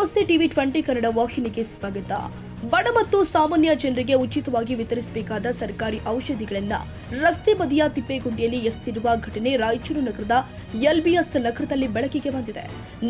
ನಮಸ್ತೆ ಟಿವಿ 20 ಕನ್ನಡ ವಾಹಿನಿಗೆ ಸ್ವಾಗತ. ಬಡ ಮತ್ತು ಸಾಮಾನ್ಯ ಜನರಿಗೆ ಉಚಿತವಾಗಿ ವಿತರಿಸಬೇಕಾದ ಸರ್ಕಾರಿ ಔಷಧಿಗಳನ್ನು ರಸ್ತೆ ಬದಿಯ ತಿಪ್ಪೇಗುಂಡಿಯಲ್ಲಿ ಎಸೆದಿರುವ ಘಟನೆ ರಾಯಚೂರು ನಗರದ ಎಲ್ಬಿಎಸ್ ನಗರದಲ್ಲಿ ಬೆಳಕಿಗೆ ಬಂದಿದೆ.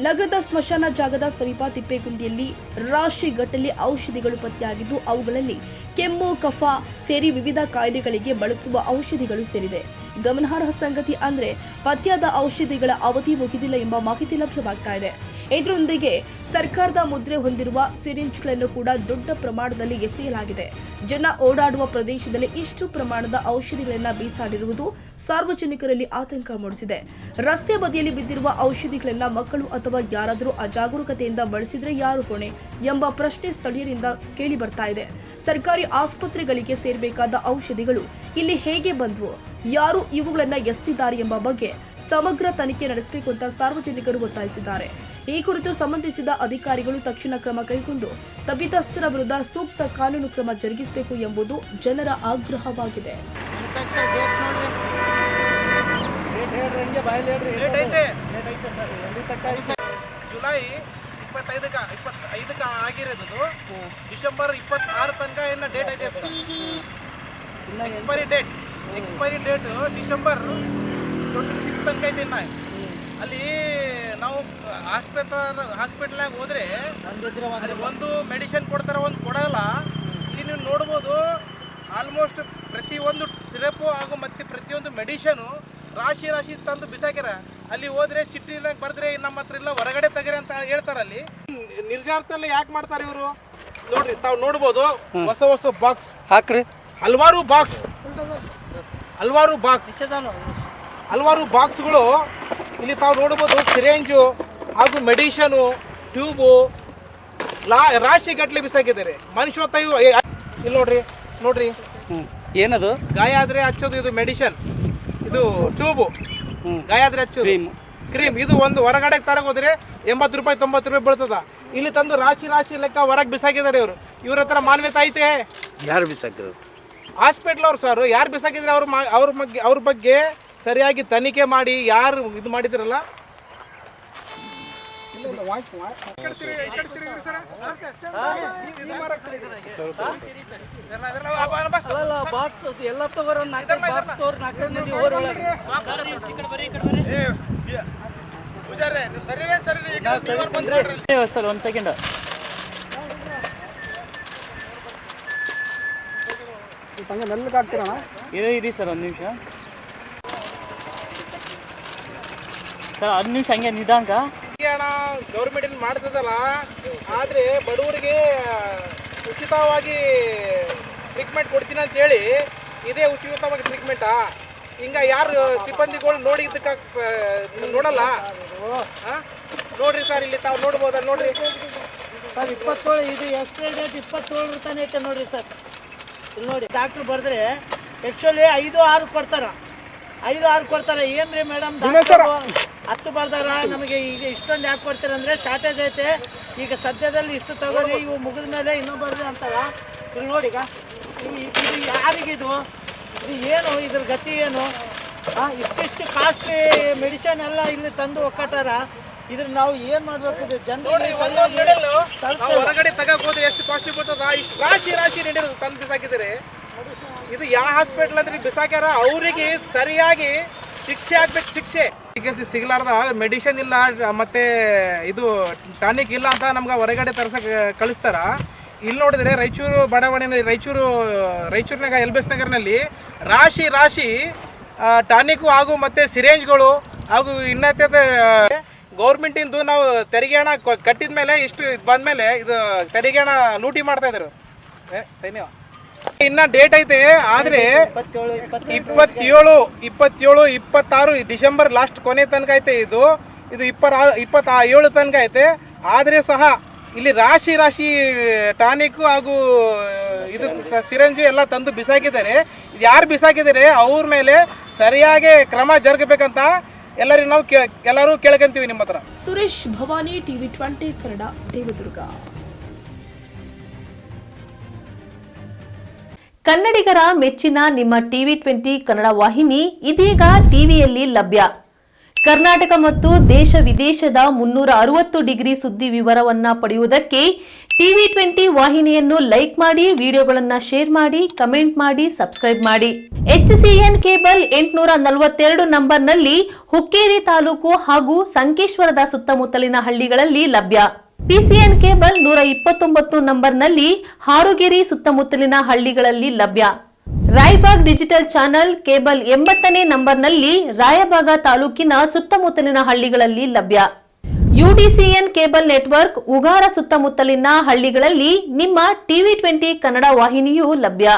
ನಗರದ ಸ್ಮಶಾನ ಜಾಗದ ಸಮೀಪ ತಿಪ್ಪೇಗುಂಡಿಯಲ್ಲಿ ರಾಶಿಗಟ್ಟಲೆ ಔಷಧಿಗಳು ಪತ್ತೆಯಾಗಿದ್ದು ಅವುಗಳಲ್ಲಿ ಕೆಮ್ಮು, ಕಫ ಸೇರಿ ವಿವಿಧ ಕಾಯಿಲೆಗಳಿಗೆ ಬಳಸುವ ಔಷಧಿಗಳು ಸೇರಿದೆ. ಗಮನಾರ್ಹ ಸಂಗತಿ ಅಂದ್ರೆ ಪತ್ತೆಯಾದ ಔಷಧಿಗಳ ಅವಧಿ ಮುಗಿದಿಲ್ಲ ಎಂಬ ಮಾಹಿತಿ ಲಭ್ಯವಾಗ್ತಾ ಇದೆ. ಇದರೊಂದಿಗೆ ಸರ್ಕಾರದ ಮುದ್ರೆ ಹೊಂದಿರುವ ಸಿರಿಂಜ್ಗಳನ್ನು ಕೂಡ ದೊಡ್ಡ ಪ್ರಮಾಣದಲ್ಲಿ ಎಸೆಯಲಾಗಿದೆ. ಜನ ಓಡಾಡುವ ಪ್ರದೇಶದಲ್ಲಿ ಇಷ್ಟು ಪ್ರಮಾಣದ ಔಷಧಿಗಳನ್ನು ಬೀಸಾಡಿರುವುದು ಸಾರ್ವಜನಿಕರಲ್ಲಿ ಆತಂಕ ಮೂಡಿಸಿದೆ. ರಸ್ತೆ ಬದಿಯಲ್ಲಿ ಬಿದ್ದಿರುವ ಔಷಧಿಗಳನ್ನು ಮಕ್ಕಳು ಅಥವಾ ಯಾರಾದರೂ ಅಜಾಗರೂಕತೆಯಿಂದ ಬಳಸಿದ್ರೆ ಯಾರು ಹೊಣೆ ಎಂಬ ಪ್ರಶ್ನೆ ಸ್ಥಳೀಯರಿಂದ ಕೇಳಿ ಬರ್ತಾ ಇದೆ. ಸರ್ಕಾರಿ ಆಸ್ಪತ್ರೆಗಳಿಗೆ ಸೇರಬೇಕಾದ ಔಷಧಿಗಳು ಇಲ್ಲಿ ಹೇಗೆ ಬಂದ್ವು, ಯಾರು ಇವುಗಳನ್ನು ಎಸೆದಿದ್ದಾರೆ ಎಂಬ ಬಗ್ಗೆ ಸಮಗ್ರ ತನಿಖೆ ನಡೆಸಬೇಕು ಅಂತ ಸಾರ್ವಜನಿಕರು ಒತ್ತಾಯಿಸಿದ್ದಾರೆ. ಈ ಕುರಿತು ಸಂಬಂಧಿಸಿದ ಅಧಿಕಾರಿಗಳು ತಕ್ಷಣ ಕ್ರಮ ಕೈಗೊಂಡು ತಪ್ಪಿತಸ್ಥರ ವಿರುದ್ಧ ಸೂಕ್ತ ಕಾನೂನು ಕ್ರಮ ಜರುಗಿಸಬೇಕು ಎಂಬುದು ಜನರ ಆಗ್ರಹವಾಗಿದೆ. ಜುಲೈ 25 ಆಗಿರೋದು ಡಿಸೆಂಬರ್ 26 ತನಕ ಏನು ಡೇಟ್ ಐತೆ ಅಂತ ಎಕ್ಸ್ಪೈರಿ ಡೇಟ್ ಡಿಸೆಂಬರ್ 26 ತನಕ ಐತೆ. ಇನ್ನು ಅಲ್ಲಿ ನಾವು ಹಾಸ್ಪಿಟಲ್ನಾಗ ಹೋದ್ರೆ ಒಂದು ಮೆಡಿಸಿನ್ ಕೊಡ್ತಾರೆ, ಒಂದು ಕೊಡಲ್ಲ. ಇಲ್ಲಿ ನೀವು ನೋಡ್ಬೋದು ಆಲ್ಮೋಸ್ಟ್ ಪ್ರತಿಯೊಂದು ಸಿರಪು ಹಾಗೂ ಮತ್ತು ಪ್ರತಿಯೊಂದು ಮೆಡಿಷನು ರಾಶಿ ತಂದು ಬಿಸಾಕ್ಯಾರ. ಅಲ್ಲಿ ಹೋದ್ರೆ ಚಿಟ್ಟಿನಾಗ ಬರೆದ್ರೆ ನಮ್ಮ ಹತ್ರ ಇಲ್ಲ, ಹೊರಗಡೆ ತೆಗೀರಿ ಅಂತ ಹೇಳ್ತಾರೆ. ಅಲ್ಲಿ ನಿರ್ಜಾರದಲ್ಲಿ ಯಾಕೆ ಮಾಡ್ತಾರೆ ಇವರು ನೋಡ್ರಿ, ತಾವು ನೋಡ್ಬೋದು ಹೊಸ ಬಾಕ್ಸ್ ಹಾಕ್ರಿ, ಹಲವಾರು ಬಾಕ್ಸ್ಗಳು ಇಲ್ಲಿ ತಾವು ನೋಡ್ಬೋದು. ಸಿರೇಂಜು ಹಾಗೂ ಮೆಡಿಷನು, ಟ್ಯೂಬು ರಾಶಿ ಗಟ್ಟಲೆ ಬಿಸಾಕಿದ್ದಾರೆ. ಮನುಷ್ಯ ಇಲ್ಲಿ ನೋಡ್ರಿ ಏನದು ಗಾಯ ಆದ್ರೆ ಹಚ್ಚೋದು, ಇದು ಮೆಡಿಷನ್, ಇದು ಟ್ಯೂಬು, ಗಾಯ ಆದ್ರೆ ಹಚ್ಚೋದು ಕ್ರೀಮ್. ಇದು ಒಂದು ಹೊರಗಡೆ ತರಗೋದ್ರೆ 80 ರೂಪಾಯಿ 90 ರೂಪಾಯಿ ಬೀಳ್ತದ. ಇಲ್ಲಿ ತಂದು ರಾಶಿ ಲೆಕ್ಕ ಹೊರಗೆ ಬಿಸಾಕಿದ್ದಾರೆ ಇವರು. ಇವ್ರ ಹತ್ರ ಮಾನ್ಯತೆ ಐತೆ? ಯಾರು ಬಿಸಾಕಿದ್ರು? ಹಾಸ್ಪಿಟ್ಲ್ ಅವ್ರು ಸರ್. ಯಾರು ಬಿಸಾಕಿದ್ರೆ ಅವ್ರ ಬಗ್ಗೆ ಸರಿಯಾಗಿ ತನಿಖೆ ಮಾಡಿ ಯಾರು ಇದು ಮಾಡಿದ್ರಲ್ಲ. ಸರ್ ಒಂದು ಸೆಕೆಂಡ್ ಇರಿ ಸರ್, ಒಂದು ನಿಮಿಷ ಸರ್, 10 ನಿಮಿಷ ಹಂಗೆ ನಿಧಾಂಕ. ಗೌರ್ಮೆಂಟ್ ಮಾಡ್ತದಲ್ಲ, ಆದರೆ ಬಡವರಿಗೆ ಉಚಿತವಾಗಿ ಟ್ರೀಟ್ಮೆಂಟ್ ಕೊಡ್ತೀನಿ ಅಂತೇಳಿ ಇದೇ ಉಚಿತವಾಗಿ ಟ್ರೀಟ್ಮೆಂಟಾ? ಹಿಂಗೆ ಯಾರು ಸಿಬ್ಬಂದಿಗಳು ನೋಡಿದ್ದಕ್ಕೆ ನೋಡಲ್ಲ. ನೋಡ್ರಿ ಸರ್, ಇಲ್ಲಿ ತಾವು ನೋಡ್ಬೋದ ನೋಡ್ರಿ ಸರ್. 27 ಇದು ಎಕ್ಸ್ಪೈರಿ ಡೇಟ್ 27 ತಾನೇ ಐತೆ ನೋಡ್ರಿ ಸರ್. ಇಲ್ಲಿ ನೋಡಿ, ಡಾಕ್ಟ್ರು ಬರೆದ್ರೆ ಆ್ಯಕ್ಚುಲಿ 5-6 ಕೊಡ್ತಾರೆ. ಏನ್ರಿ ಮೇಡಮ್, 10 ಬರ್ದಾರ, ನಮಗೆ ಈಗ ಇಷ್ಟೊಂದು ಯಾಕೆ ಕೊಡ್ತೀರಂದ್ರೆ ಶಾರ್ಟೇಜ್ ಐತೆ, ಈಗ ಸದ್ಯದಲ್ಲಿ ಇಷ್ಟು ತಗೋರಿ, ಇವು ಮುಗಿದ ಮೇಲೆ ಇನ್ನೊಬ್ಬರ್ರಿ ಅಂತಾರ. ಇಲ್ಲಿ ನೋಡಿ, ಈಗ ಇದು ಯಾರಿಗಿದು, ಇದು ಏನು, ಇದ್ರ ಗತಿ ಏನು? ಇಷ್ಟಿಷ್ಟು ಕಾಸ್ಟ್ಲಿ ಮೆಡಿಸಿನ್ ಎಲ್ಲ ಇಲ್ಲಿ ತಂದು ಒಕ್ಕಟಾರ. ಇದ್ರ ನಾವು ಏನು ಮಾಡಬೇಕು? ಇದು ಜನರಿಗೆ ಹೊರಗಡೆ ತಗಕ್ ಹೋದ್ರೆ ಎಷ್ಟು ಕಾಸ್ಟ್ಲಿ ಬರ್ತದ? ಇಷ್ಟು ರಾಶಿ ನೀಡಿರೋದು ತಂದು ಬಿಸಾಕಿದ್ದಾರೆ. ಇದು ಯಾವ ಹಾಸ್ಪಿಟಲ್ ಅಂದ್ರೆ ಬಿಸಾಕ್ಯಾರ, ಅವರಿಗೆ ಸರಿಯಾಗಿ ಶಿಕ್ಷೆ ಆಗ್ಬೇಕು. ಶಿಕ್ಷೆ ಸಿಗ್ಲಾರ್ದ ಮೆಡಿಸಿನ್ ಇಲ್ಲ ಮತ್ತೆ ಇದು ಟಾನಿಕ್ ಇಲ್ಲ ಅಂತ ನಮ್ಗೆ ಹೊರಗಡೆ ತರ್ಸಕ್ ಕಳಿಸ್ತಾರ. ಇಲ್ಲಿ ನೋಡಿದ್ರೆ ರಾಯಚೂರು ಬಡಾವಣೆಯಲ್ಲಿ ರಾಯಚೂರಿನಾಗ ಎಲ್ಬಿಎಸ್ ನಗರ್ನಲ್ಲಿ ರಾಶಿ ಟಾನಿಕ್ಕು ಹಾಗೂ ಮತ್ತೆ ಸಿರೇಂಜ್ಗಳು ಹಾಗೂ ಇನ್ನತೆ ಗೌರ್ಮೆಂಟಿಂದು ನಾವು ತೆರಿಗೆ ಹಣ ಕಟ್ಟಿದ ಮೇಲೆ ಇಷ್ಟು ಬಂದಮೇಲೆ ಇದು ತೆರಿಗೆ ಹಣ ಲೂಟಿ ಮಾಡ್ತಾ ಇದ್ರು. ಸೈನ್ಯ ಇನ್ನ ಡೇಟ್ ಐತೆ, ಆದ್ರೆ 27, 26 ಡಿಸೆಂಬರ್ ಲಾಸ್ಟ್ ಕೊನೆ ತನಕ ಐತೆ. ಇದು 27 ತನಕ ಐತೆ. ಆದ್ರೆ ಸಹ ಇಲ್ಲಿ ರಾಶಿ ಟಾನಿಕ್ ಹಾಗೂ ಇದು ಸಿರಂಜು ಎಲ್ಲ ತಂದು ಬಿಸಾಕಿದ್ದಾರೆ. ಯಾರು ಬಿಸಾಕಿದ್ದಾರೆ ಅವ್ರ ಮೇಲೆ ಸರಿಯಾಗಿ ಕ್ರಮ ಜರುಗಬೇಕಂತ ಎಲ್ಲರೂ ಕೇಳ್ಕೊಂತೀವಿ ನಿಮ್ಮ ಹತ್ರ. ಸುರೇಶ್ ಭವಾನಿ, ಟಿವಿ 20 ಕನ್ನಡ, ದೇವದುರ್ಗ. ಕನ್ನಡಿಗರ ಮೆಚ್ಚಿನ ನಿಮ್ಮ ಟಿವಿ 20 ಕನ್ನಡ ವಾಹಿನಿ ಇದೀಗ ಟಿವಿಯಲ್ಲಿ ಲಭ್ಯ. ಕರ್ನಾಟಕ ಮತ್ತು ದೇಶ ವಿದೇಶದ 360 ಡಿಗ್ರಿ ಸುದ್ದಿ ವಿವರವನ್ನ ಪಡೆಯುವುದಕ್ಕೆ TV20 ವಾಹಿನಿಯನ್ನು ಲೈಕ್ ಮಾಡಿ, ವಿಡಿಯೋಗಳನ್ನು ಶೇರ್ ಮಾಡಿ, ಕಮೆಂಟ್ ಮಾಡಿ, ಸಬ್ಸ್ಕ್ರೈಬ್ ಮಾಡಿ. HCN ಕೇಬಲ್ 842 ನಂಬರ್ನಲ್ಲಿ ಹುಕ್ಕೇರಿ ತಾಲೂಕು ಹಾಗೂ ಸಂಕೇಶ್ವರದ ಸುತ್ತಮುತ್ತಲಿನ ಹಳ್ಳಿಗಳಲ್ಲಿ ಲಭ್ಯ. PCN ಕೇಬಲ್ 129 ನಂಬರ್ನಲ್ಲಿ ಹಾರುಗೆರೆ ಸುತ್ತಮುತ್ತಲಿನ ಹಳ್ಳಿಗಳಲ್ಲಿ ಲಭ್ಯ. ರಾಯಬಾಗ್ ಡಿಜಿಟಲ್ ಚಾನೆಲ್ ಕೇಬಲ್ 80ನೇ ನಂಬರ್ನಲ್ಲಿ ರಾಯಬಾಗ ತಾಲೂಕಿನ ಸುತ್ತಮುತ್ತಲಿನ ಹಳ್ಳಿಗಳಲ್ಲಿ ಲಭ್ಯ. UDCN ಕೇಬಲ್ ನೆಟ್ವರ್ಕ್ ಉಗಾರ ಸುತ್ತಮುತ್ತಲಿನ ಹಳ್ಳಿಗಳಲ್ಲಿ ನಿಮ್ಮ TV20 ಕನ್ನಡ ವಾಹಿನಿಯೂ ಲಭ್ಯ.